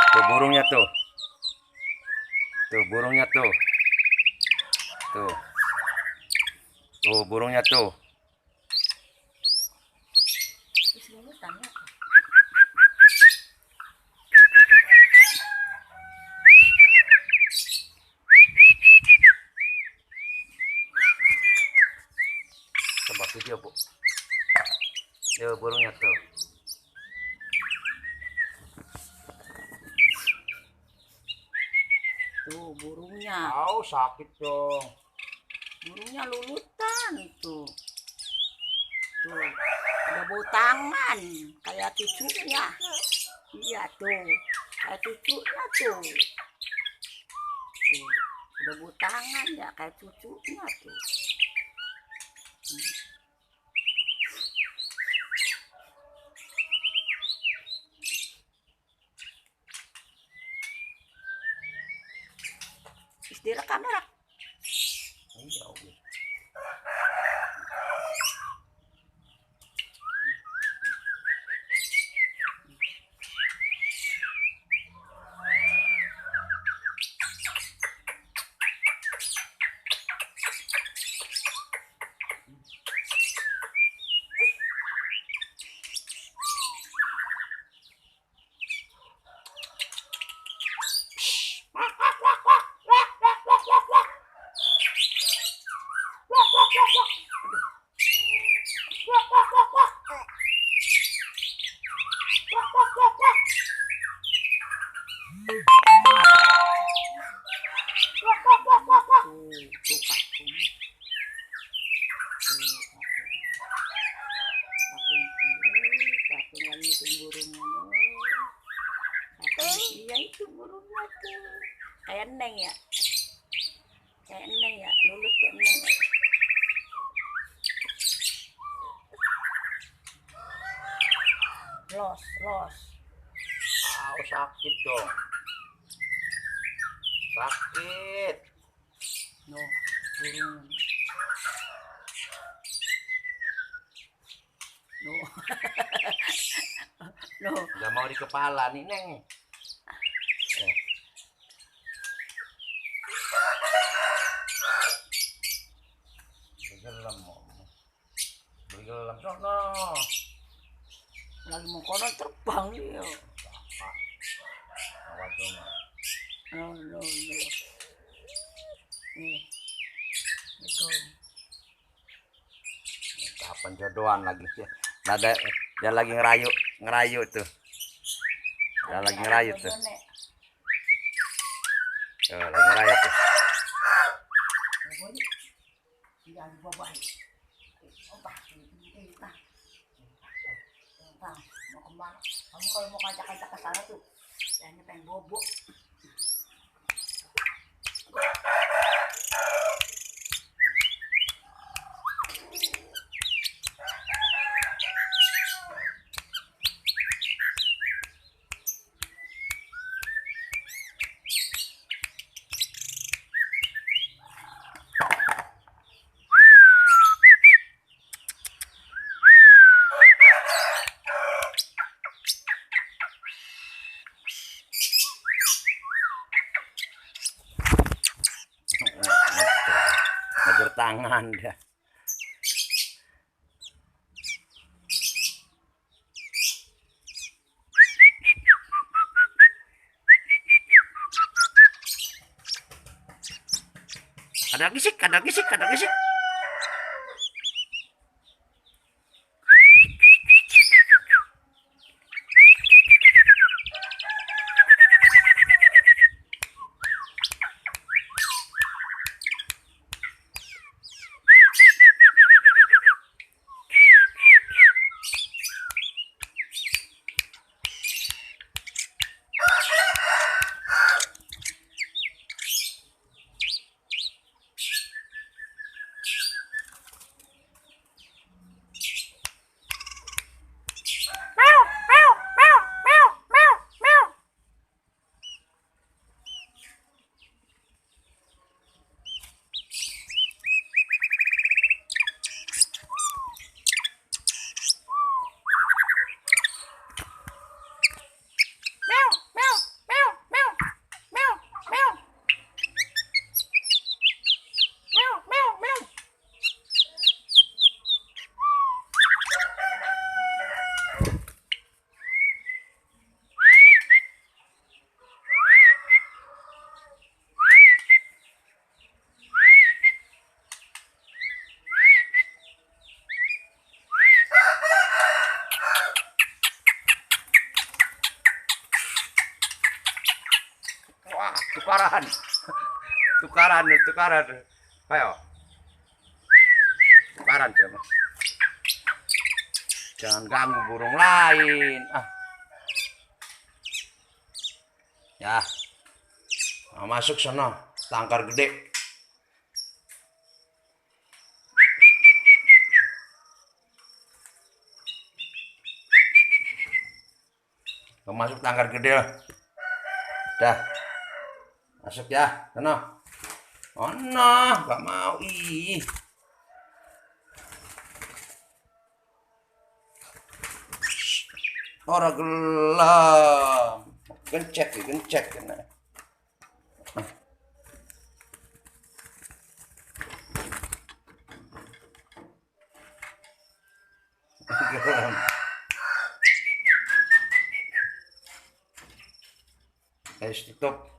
Tuh burungnya tuh. Tuh burungnya tuh. Tuh. Tuh burungnya tuh. Coba video, Bu. Tuh burungnya tuh. Tuh burungnya. Au, sakit dong. Burungnya lulutan tuh. Tuh, udah bau tangan kayak cucunya. Iya tuh, kayak cucunya tuh. Tuh, udah bau tangan ya kayak cucunya tuh. Istirahat kamera. Iya, Bu. Tuh kakung. Kakung lagi itu burungnya. Iya itu burungnya tuh. Kayak Neng ya. Kayak Neng ya, lulut kayak Neng ya. Los. Au, sakit dong. Sakit. No, burung. No. No. Gak mau di kepala nih, Neng. Bergelam, sono. Lagi mau konon terbang dia. Awat dong. No. Nih. Betul. Kapan jodohan lagi ya? Nah, dia lagi ngerayu tuh. Dia lagi ngerayu tuh. Tuh, lagi ngerayu tuh. Mau kemana? Kamu kalau mau kacak-kacak ke sana tuh, jangan pengen bobo. Ngejar tangan dia. Ada gisik. Wah, tukaran. Tukaran. Ayo. Tukaran dia. Jangan ganggu burung lain. Ya. Nah, masuk sana, tangkar gede. Masuk tangkar gede. Dah. Masuk ya, sana. Oh no, gak mau. Ih. Orang gelap. Gencet kena. Geram. Tutup.